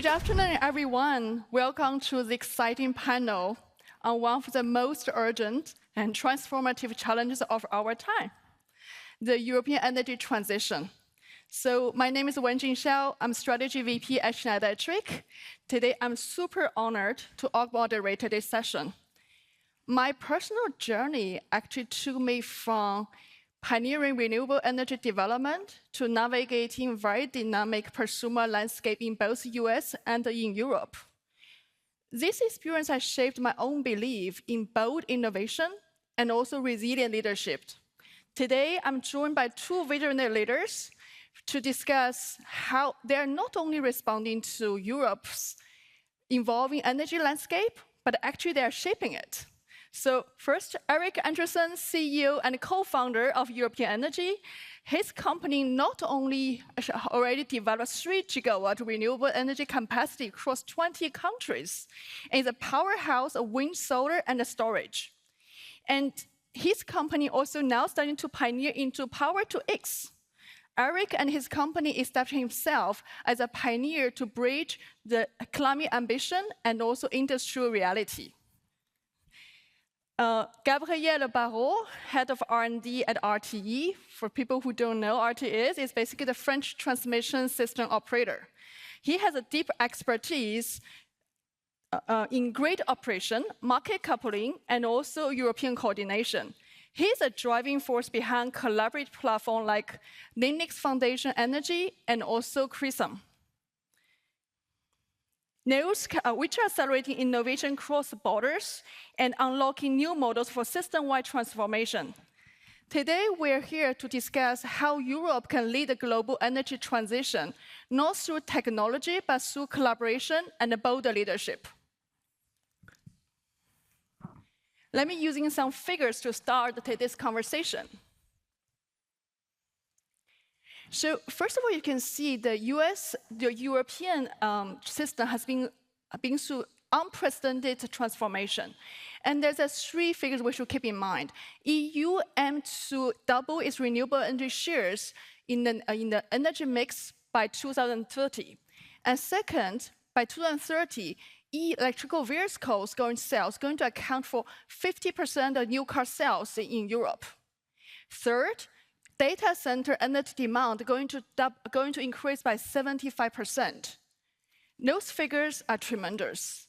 Good afternoon, everyone. Welcome to the exciting panel on one of the most urgent and transformative challenges of our time, the European energy transition. So my name is Wenjing Xiao. I'm Strategy VP at Schneider. Today, I'm super honored to moderate today's session. My personal journey actually took me from pioneering renewable energy development to navigating very dynamic prosumer landscape in both US and in Europe. This experience has shaped my own belief in bold innovation and also resilient leadership. Today, I'm joined by two visionary leaders to discuss how they are not only responding to Europe's evolving energy landscape, but actually they are shaping it. So first, Erik Andersen, CEO and co-founder of European Energy. His company not only already developed 3 gigawatt renewable energy capacity across 20 countries, and is a powerhouse of wind, solar, and storage. And his company also now starting to pioneer into Power to X. Erik and his company established himself as a pioneer to bridge the climate ambition and also industrial reality. Gabriel Barrault, head of R&D at RTE. For people who don't know, RTE is basically the French transmission system operator. He has a deep expertise in grid operation, market coupling, and also European coordination. He's a driving force behind collaborative platforms like Linux Foundation Energy and also Crism, which are accelerating innovation across borders and unlocking new models for system-wide transformation. Today, we're here to discuss how Europe can lead the global energy transition, not through technology, but through collaboration and bolder leadership. Let me using some figures to start this conversation. So first of all, you can see the European system has been through unprecedented transformation. And there's 3 figures we should keep in mind. EU aims to double its renewable energy shares in the energy mix by 2030. And second, by 2030, electrical vehicles sales going to account for 50% of new car sales in Europe. Third, data center energy demand going to increase by 75%. Those figures are tremendous.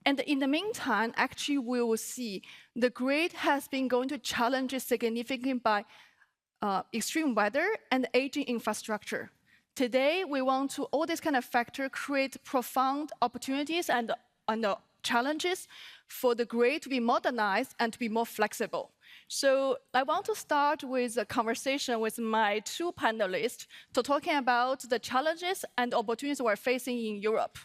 And in the meantime, actually, we will see the grid has been going to challenge significantly by extreme weather and aging infrastructure. Today, we want to, all these kind of factors create profound opportunities and challenges for the grid to be modernized and to be more flexible. So I want to start with a conversation with my 2 panelists to talking about the challenges and opportunities we're facing in Europe.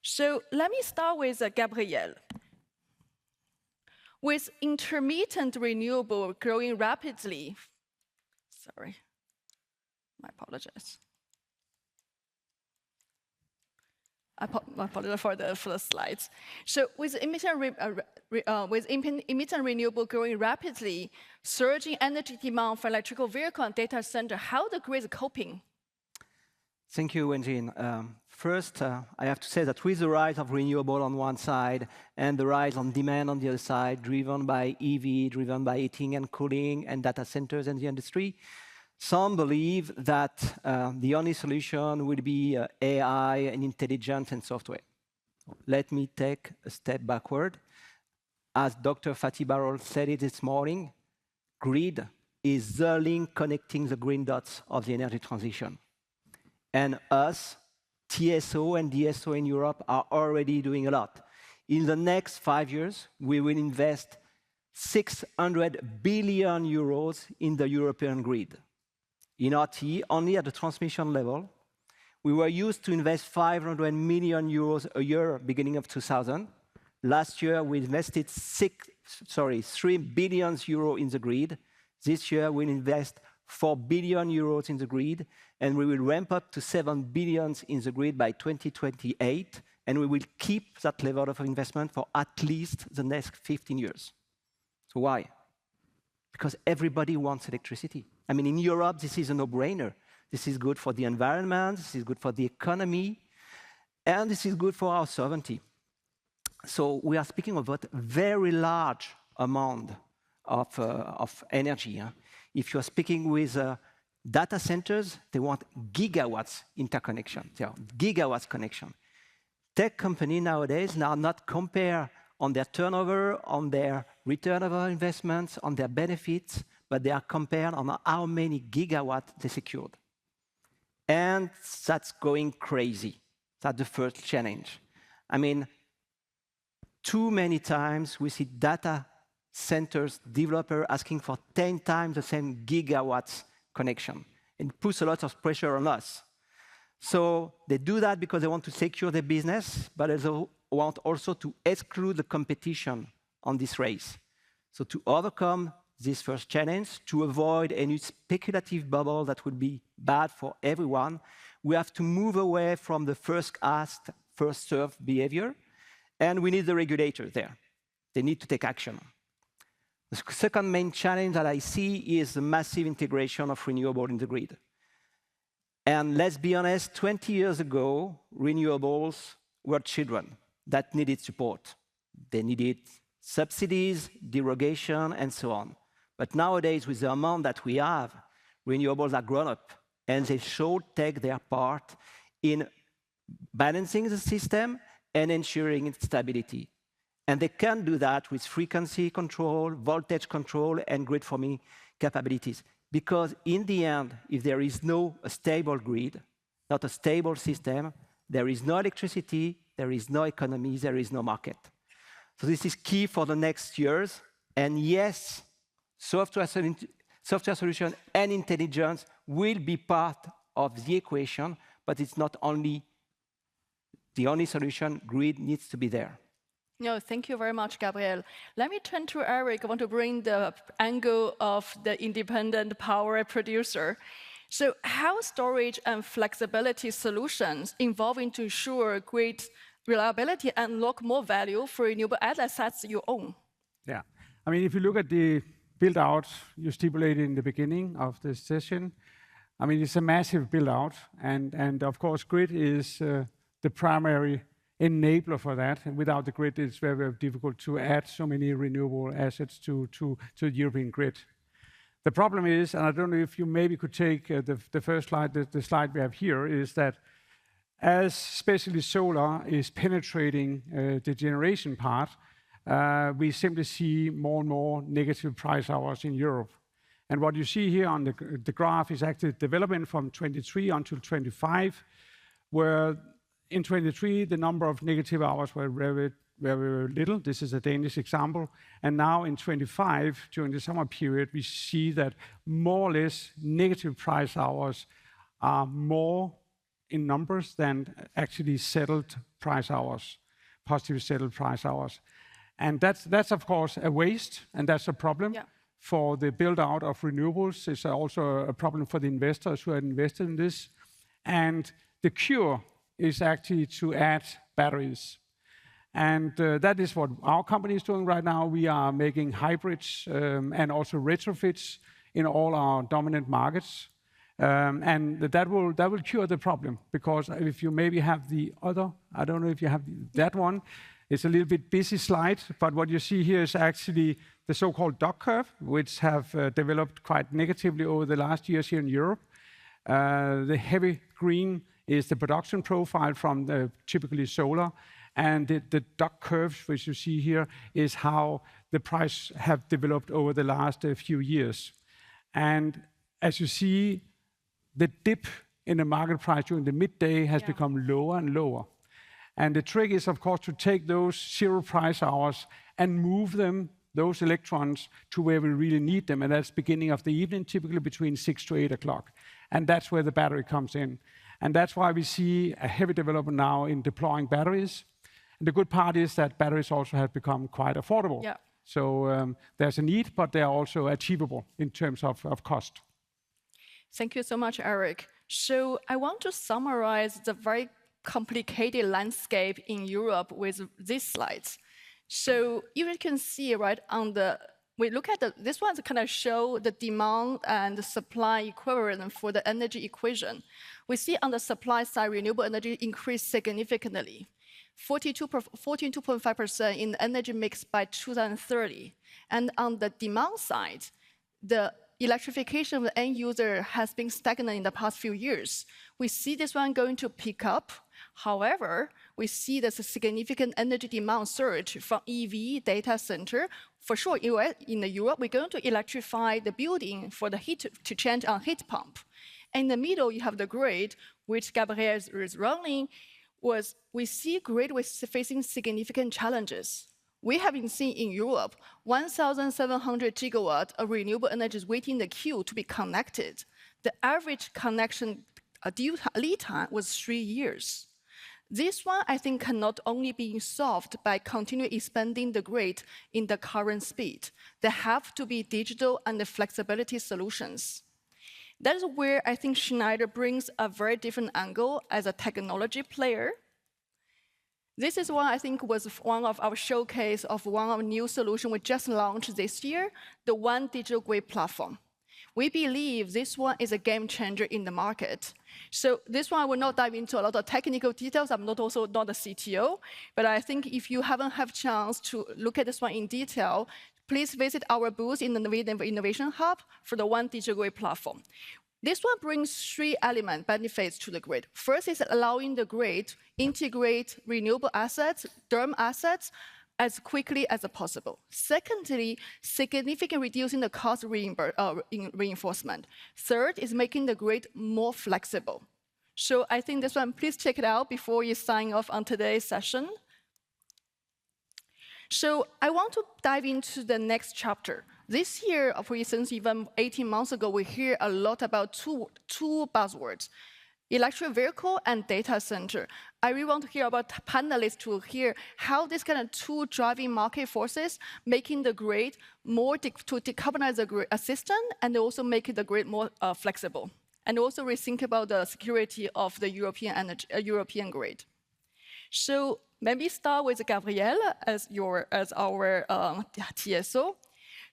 So let me start with Gabriel. With intermittent renewable growing rapidly, sorry, I apologize. I apologize for the slides. So with intermittent renewable growing rapidly, surging energy demand for electrical vehicle and data center, how the grid is coping? Thank you, Wenjin. First, I have to say that with the rise of renewable on one side and the rise on demand on the other side, driven by EV, driven by heating and cooling and data centers and the industry, some believe that the only solution will be AI and intelligence and software. Let me take a step backward. As Dr. Fatih Birol said it this morning, grid is the link connecting the green dots of the energy transition. And us, TSO and DSO in Europe are already doing a lot. In the next 5 years, we will invest 600 billion euros in the European grid. In RTE, only at the transmission level, we were used to invest 500 million euros a year beginning of 2000. Last year, we invested 3 billion euros in the grid. This year, we'll invest 4 billion euros in the grid, and we will ramp up to 7 billion in the grid by 2028, and we will keep that level of investment for at least the next 15 years. So why? Because everybody wants electricity. I mean, in Europe, this is a no-brainer. This is good for the environment, this is good for the economy, and this is good for our sovereignty. So we are speaking about a very large amount of energy. If you're speaking with data centers, they want gigawatts interconnection, gigawatts connection. Tech companies nowadays now not compare on their turnover, on their return of investments, on their benefits, but they are compared on how many gigawatts they secured. And that's going crazy. That's the first challenge. I mean, too many times we see data centers developers asking for 10 times the same gigawatts connection. It puts a lot of pressure on us. So they do that because they want to secure their business, but they want also to exclude the competition on this race. So to overcome this first challenge, to avoid any speculative bubble that would be bad for everyone, we have to move away from the first asked, first served behavior, and we need the regulators there. They need to take action. The second main challenge that I see is the massive integration of renewable in the grid. And let's be honest, 20 years ago, renewables were children that needed support. They needed subsidies, derogation, and so on. But nowadays, with the amount that we have, renewables are grown up, and they should take their part in balancing the system and ensuring its stability. And they can do that with frequency control, voltage control, and grid forming capabilities. Because in the end, if there is no stable grid, not a stable system, there is no electricity, there is no economy, there is no market. So this is key for the next years. And yes, software solution and intelligence will be part of the equation, but it's not only the only solution. Grid needs to be there. No, thank you very much, Gabriel. Let me turn to Eric. I want to bring the angle of the independent power producer. So how storage and flexibility solutions involving to ensure great reliability and unlock more value for renewable assets you own? Yeah, I mean, if you look at the build-out you stipulated in the beginning of this session, I mean, it's a massive build-out, and of course, grid is the primary enabler for that. And without the grid, it's very, very difficult to add so many renewable assets to the European grid. The problem is, and I don't know if you maybe could take the first slide, the slide we have here, is that as especially solar is penetrating the generation part, we simply see more and more negative price hours in Europe. And what you see here on the graph is actually development from 23 until 25, where in 23, the number of negative hours were very, very little. This is a Danish example. And now in 25, during the summer period, we see that more or less negative price hours are more in numbers than actually settled price hours, positively settled price hours. And that's of course a waste, and that's a problem for the build-out of renewables. It's also a problem for the investors who are invested in this. And the cure is actually to add batteries. And that is what our company is doing right now. We are making hybrids and also retrofits in all our dominant markets. And that will cure the problem, because if you maybe have the other, I don't know if you have that one, it's a little bit busy slide, but what you see here is actually the so-called duck curve, which have developed quite negatively over the last years here in Europe. The heavy green is the production profile from the typically solar, and the duck curves, which you see here, is how the price have developed over the last few years. And as you see, the dip in the market price during the midday has become lower and lower. And the trick is, of course, to take those zero price hours and move them, those electrons, to where we really need them, and that's beginning of the evening, typically between 6 to 8 o'clock. And that's where the battery comes in. And that's why we see a heavy development now in deploying batteries. And the good part is that batteries also have become quite affordable. Yeah. So there's a need, but they are also achievable in terms of cost. Thank you so much, Eric. So I want to summarize the very complicated landscape in Europe with these slides. So you can see right on the we look at this one to kind of show the demand and the supply equivalent for the energy equation. We see on the supply side, renewable energy increased significantly, 42.5% in the energy mix by 2030. And on the demand side, the electrification of the end user has been stagnant in the past few years. We see this one going to pick up. However, we see there's a significant energy demand surge from EV, data center. For sure, in Europe, we're going to electrify the building for the heat to change on heat pump. In the middle, you have the grid, which Gabriel is running. We see grid was facing significant challenges. We have been seeing in Europe 1,700 gigawatts of renewable energy is waiting in the queue to be connected. The average connection lead time was 3 years. This one, I think, cannot only be solved by continuing expanding the grid in the current speed. There have to be digital and the flexibility solutions. That is where I think Schneider brings a very different angle as a technology player. This is one I think was one of our showcase of one of new solution we just launched this year, the One Digital Grid platform. We believe this one is a game changer in the market. So this one I will not dive into a lot of technical details. I'm also not a CTO, but I think if you haven't had a chance to look at this one in detail, please visit our booth in the Innovation Hub for the One Digital Grid platform. This one brings 3 benefits to the grid. First is allowing the grid to integrate renewable assets, thermal assets, as quickly as possible. Secondly, significantly reducing the cost reinforcement. Third is making the grid more flexible. So I think this one, please check it out before you sign off on today's session. So I want to dive into the next chapter. This year, for instance, even 18 months ago, we hear a lot about two buzzwords, electric vehicle and data center. I really want to hear about panelists to hear how this kind of 2 driving market forces making the grid more to decarbonize the grid system and also make the grid more flexible. And also rethink about the security of the European grid. So maybe start with Gabriel as our TSO.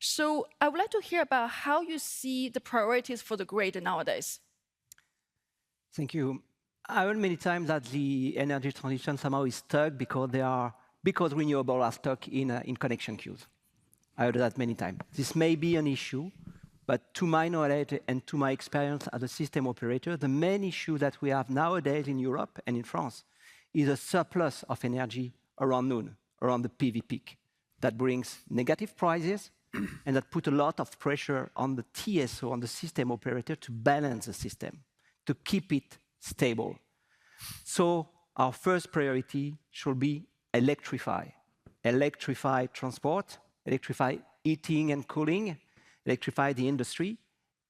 So I would like to hear about how you see the priorities for the grid nowadays. Thank you. I heard many times that the energy transition somehow is stuck because renewables are stuck in connection queues. I heard that many times. This may be an issue, but to my knowledge and to my experience as a system operator, the main issue that we have nowadays in Europe and in France is a surplus of energy around noon, around the PV peak, that brings negative prices and that put a lot of pressure on the TSO, on the system operator, to balance the system, to keep it stable. So our first priority should be electrify. Electrify transport, electrify heating and cooling, electrify the industry.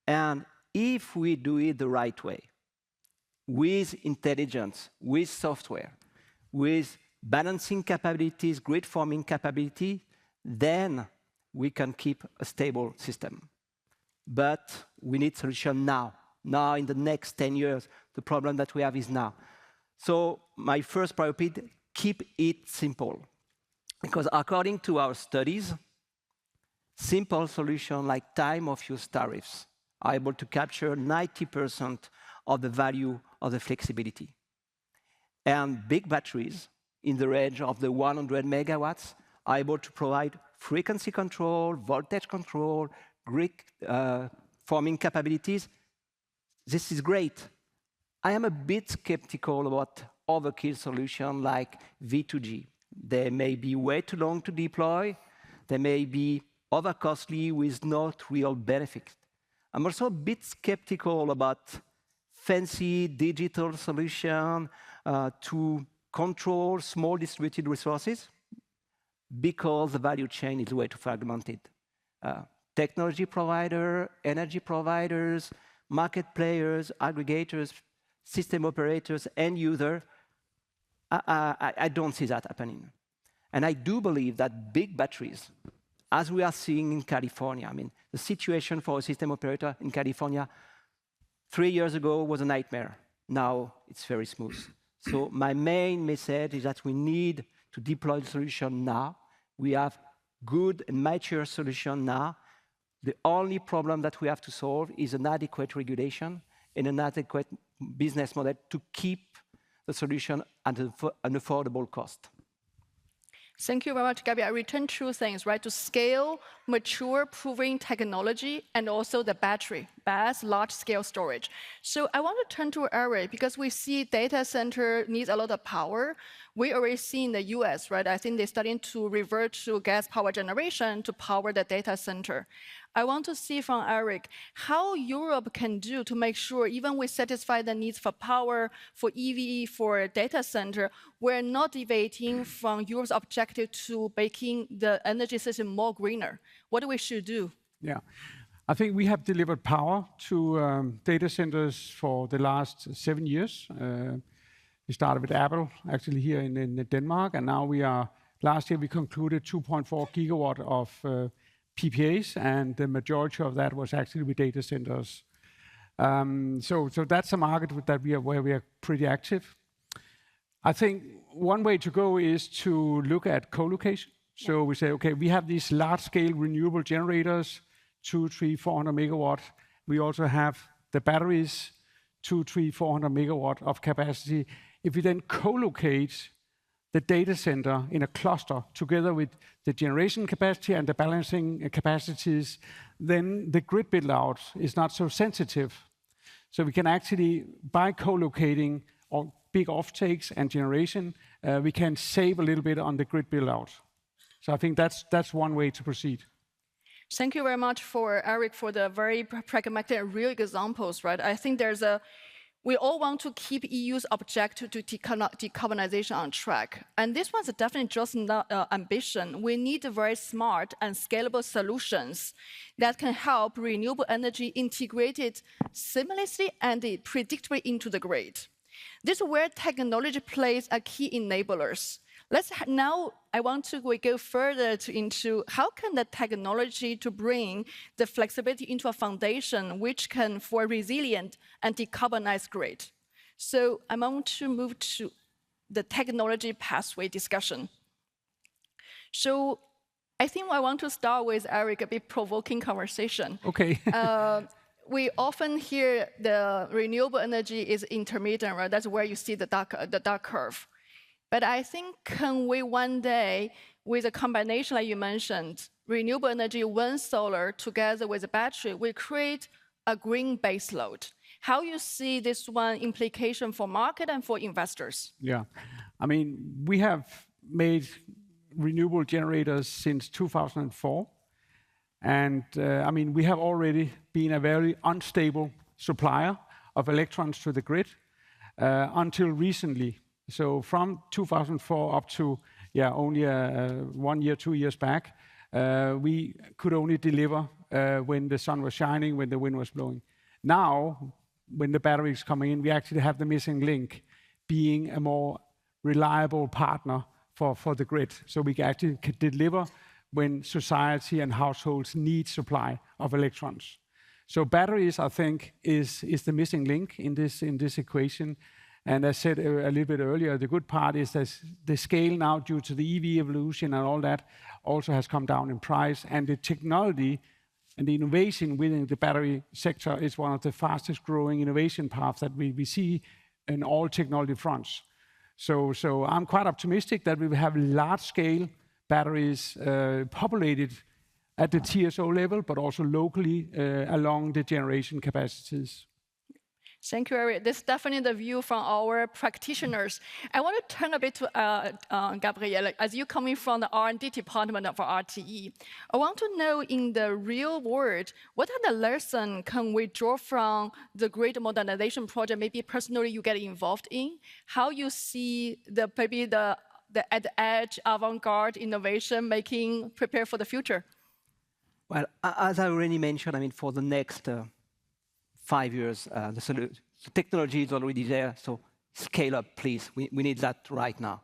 And if we do it the right way, with intelligence, with software, with balancing capabilities, grid forming capability, then we can keep a stable system. But we need solution now. Now, in the next 10 years, the problem that we have is now. So my first priority, keep it simple. Because according to our studies, simple solutions like time of use tariffs are able to capture 90% of the value of the flexibility. And big batteries in the range of the 100 megawatts are able to provide frequency control, voltage control, grid forming capabilities. This is great. I am a bit skeptical about overkill solutions like V2G. They may be way too long to deploy. They may be over-costly with not real benefit. I'm also a bit skeptical about fancy digital solutions to control small distributed resources because the value chain is way too fragmented. Technology provider, energy providers, market players, aggregators, system operators, end user, I don't see that happening. And I do believe that big batteries, as we are seeing in California, I mean, the situation for a system operator in California 3 years ago was a nightmare. Now it's very smooth. So my main message is that we need to deploy the solution now. We have good and mature solution now. The only problem that we have to solve is an adequate regulation and an adequate business model to keep the solution at an affordable cost. Thank you very much, Gabby. I return two things, right? To scale mature, proven technology, and also the battery, BAS, large-scale storage. So I want to turn to Eric, because we see data center needs a lot of power. We already see in the US, right? I think they're starting to revert to gas power generation to power the data center. I want to see from Eric how Europe can do to make sure even we satisfy the needs for power, for EV, for data center, we're not deviating from Europe's objective to making the energy system more greener. What do we should do? Yeah, I think we have delivered power to data centers for the last 7 years. We started with Apple, actually here in Denmark, and now last year we concluded 2.4 gigawatt of PPAs, and the majority of that was actually with data centers. So that's a market where we are pretty active. I think one way to go is to look at co-location. So we say, okay, we have these large-scale renewable generators, 200, 300, 400 megawatt. We also have the batteries, 200, 300, 400 megawatt of capacity. If we then co-locate the data center in a cluster together with the generation capacity and the balancing capacities, then the grid build-out is not so sensitive. So we can actually, by co-locating or big offtakes and generation, we can save a little bit on the grid build-out. So I think that's one way to proceed. Thank you very much for Eric for the very pragmatic and real examples, right? I think we all want to keep EU's objective to decarbonization on track. And this one's definitely just not ambition. We need very smart and scalable solutions that can help renewable energy integrated seamlessly and predictably into the grid. This is where technology plays a key enablers. I want to go further into how can the technology to bring the flexibility into a foundation which can for resilient and decarbonized grid. So I want to move to the technology pathway discussion. So I think I want to start with Eric, a bit provoking conversation. Okay. We often hear the renewable energy is intermittent, right? That's where you see the dark curve. But I think can we one day, with a combination like you mentioned, renewable energy, wind, solar, together with a battery, we create a green baseload. How you see this one implication for market and for investors? Yeah, I mean, we have made renewable generators since 2004. And I mean, we have already been a very unstable supplier of electrons to the grid until recently. So from 2004 up to only 1 year, 2 years back, we could only deliver when the sun was shining, when the wind was blowing. Now, when the battery is coming in, we actually have the missing link, being a more reliable partner for the grid. So we actually can deliver when society and households need supply of electrons. So batteries, I think, is the missing link in this equation. And as I said a little bit earlier, the good part is that the scale now, due to the EV evolution and all that, also has come down in price. And the technology and the innovation within the battery sector is one of the fastest growing innovation paths that we see in all technology fronts. So I'm quite optimistic that we will have large-scale batteries populated at the TSO level, but also locally along the generation capacities. Thank you, Eric. This is definitely the view from our practitioners. I want to turn a bit to Gabrielle. As you coming from the R&D department of RTE, I want to know in the real world, what are the lessons can we draw from the grid modernization project, maybe personally you get involved in? How you see maybe the at the edge, avant-garde innovation prepare for the future? Well, as I already mentioned, I mean, for the next 5 years, the technology is already there, so scale up, please. We need that right now.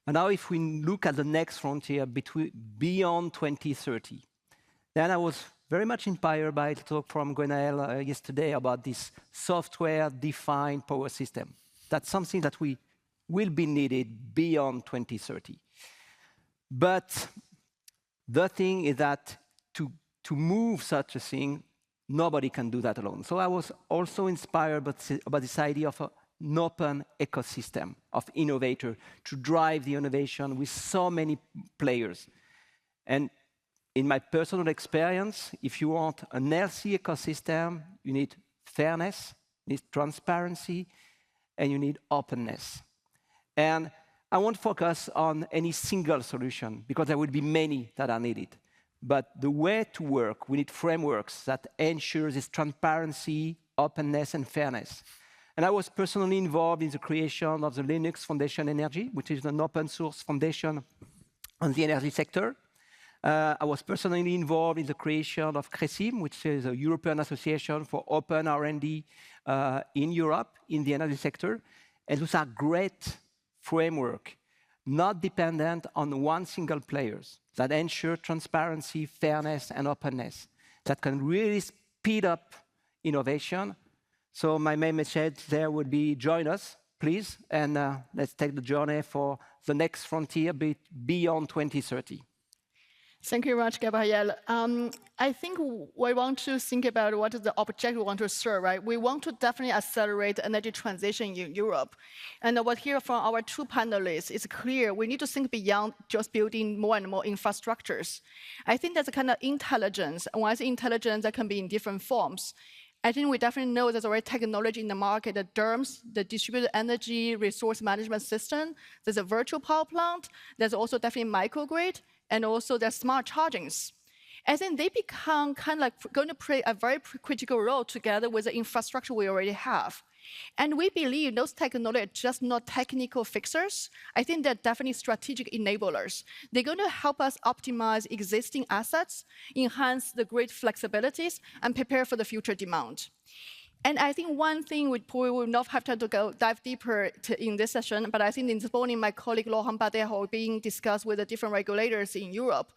But now if we look at the next frontier beyond 2030, then I was very much inspired by the talk from Gwenaëlle yesterday about this software-defined power system. That's something that will be needed beyond 2030. But The thing is that to move such a thing, nobody can do that alone. So I was also inspired by this idea of an open ecosystem of innovator to drive the innovation with so many players. And in my personal experience, if you want an healthy ecosystem, you need fairness, you need transparency, and you need openness. And I won't focus on any single solution, because there will be many that are needed. But the way to work, we need frameworks that ensure this transparency, openness, and fairness. And I was personally involved in the creation of the Linux Foundation Energy, which is an open source foundation on the energy sector. I was personally involved in the creation of CRECIM, which is a European Association for Open R&D in Europe, in the energy sector. And those are great framework, not dependent on one single player, that ensure transparency, fairness, and openness, that can really speed up innovation. So my main message there would be, join us, please, and let's take the journey for the next frontier beyond 2030. Thank you very much, Gabriel. I think we want to think about what is the objective we want to serve, right? We want to definitely accelerate energy transition in Europe. And what here from our two panelists is clear, we need to think beyond just building more and more infrastructures. I think there's a kind of intelligence, and when I say intelligence, that can be in different forms. I think we definitely know there's already technology in the market, the DERMS, the distributed energy resource management system. There's a virtual power plant. There's also definitely microgrid, and also there's smart chargings. I think they become kind of like going to play a very critical role together with the infrastructure we already have. And we believe those technologies are just not technical fixers. I think they're definitely strategic enablers. They're going to help us optimize existing assets, enhance the grid flexibilities, and prepare for the future demand. And I think one thing we probably will not have time to dive deeper in this session, but I think in this morning, my colleague Laurent Badet will be discussed with the different regulators in Europe.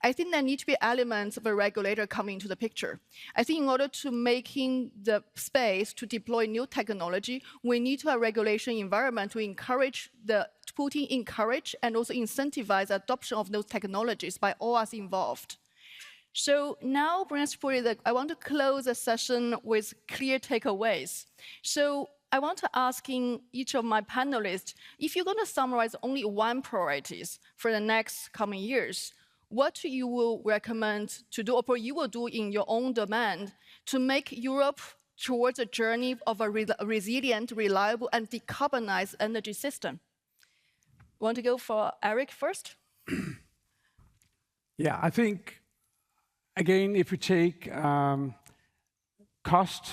I think there need to be elements of a regulator coming into the picture. I think in order to making the space to deploy new technology, we need to have a regulation environment to encourage and also incentivize the adoption of those technologies by all us involved. So now, I want to close the session with clear takeaways. So I want to ask each of my panelists, if you're going to summarize only one priorities for the next coming years, what you will recommend to do, or you will do in your own domain, to make Europe towards a journey of a resilient, reliable, and decarbonized energy system? Want to go for Eric first? Yeah, I think, again, if you take cost,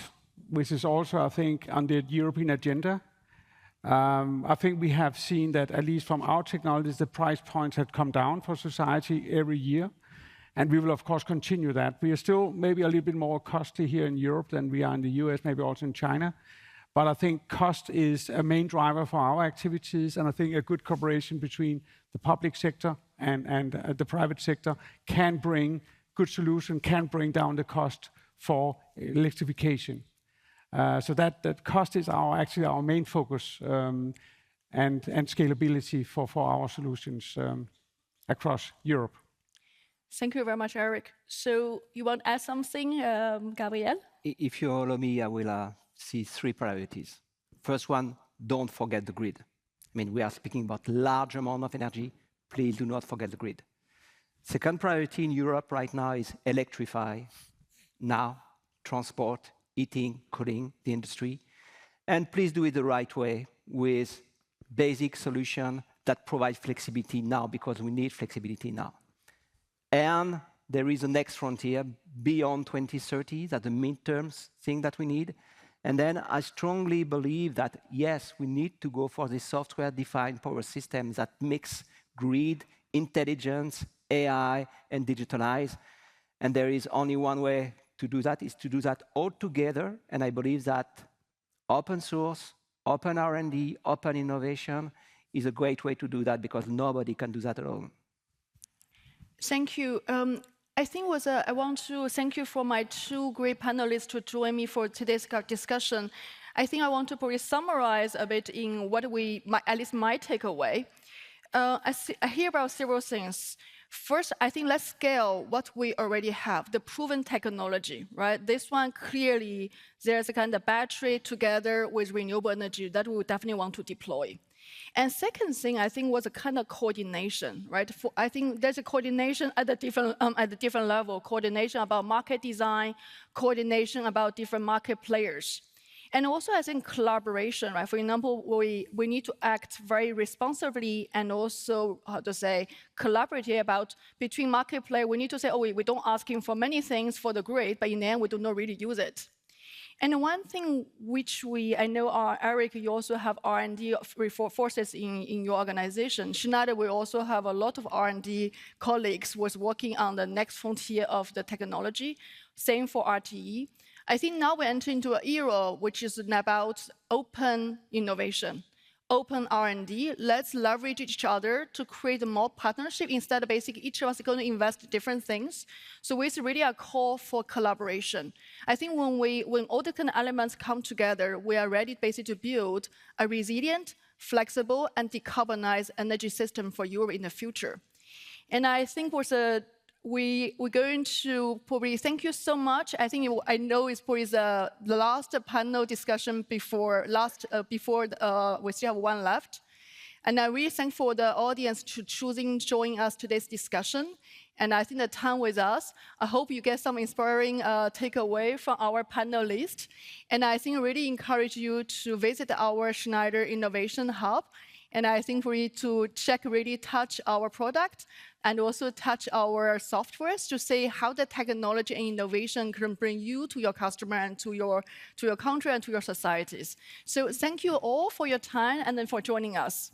which is also, I think, on the European agenda, I think we have seen that, at least from our technologies, the price points have come down for society every year. And we will, of course, continue that. We are still maybe a little bit more costly here in Europe than we are in the US, maybe also in China. But I think cost is a main driver for our activities. And I think a good cooperation between the public sector and the private sector can bring good solution, can bring down the cost for electrification. So that cost is actually our main focus, and scalability for our solutions across Europe. Thank you very much, Eric. So you want to add something, Gabriel? If you allow me, I will see three priorities. First one, don't forget the grid. I mean, we are speaking about large amount of energy. Please do not forget the grid. Second priority in Europe right now is electrify now, transport, heating, cooling, the industry. And please do it the right way with basic solution that provide flexibility now, because we need flexibility now. And there is a next frontier beyond 2030, that's the midterm thing that we need. And then I strongly believe that, yes, we need to go for this software-defined power system that mix grid, intelligence, AI, and digitalize. And there is only one way to do that, is to do that all together. And I believe that open source, open R&D, open innovation is a great way to do that, because nobody can do that alone. Thank you. I think I want to thank you for my two great panelists to join me for today's discussion. I think I want to probably summarize a bit in what at least my takeaway. I hear about several things. First, I think let's scale what we already have, the proven technology, right? This one clearly, there's a kind of battery together with renewable energy that we would definitely want to deploy. And second thing, I think, was a kind of coordination, right? I think there's a coordination at the different level, coordination about market design, coordination about different market players. And also, I think collaboration, right? For example, we need to act very responsibly and also, how to say, collaborative about between market players. We need to say, oh, we don't ask him for many things for the grid, but in the end, we do not really use it. And one thing which I know, Eric, you also have R&D forces in your organization. Schneider, we also have a lot of R&D colleagues was working on the next frontier of the technology. Same for RTE. I think now we enter into an era which is about open innovation, open R&D. Let's leverage each other to create more partnership instead of basically each of us going to invest different things. So it's really a call for collaboration. I think when all the kind of elements come together, we are ready basically to build a resilient, flexible, and decarbonized energy system for Europe in the future. And I think we're going to probably thank you so much. I think I know it's probably the last panel discussion before we still have one left. And I'm really thankful for the audience to join us today's discussion. And I think the time with us, I hope you get some inspiring takeaway from our panelists. And I think I really encourage you to visit our Schneider Innovation Hub. And I think for you to really touch our product and also touch our softwares to see how the technology and innovation can bring you to your customer and to your country and to your societies. So thank you all for your time and then for joining us.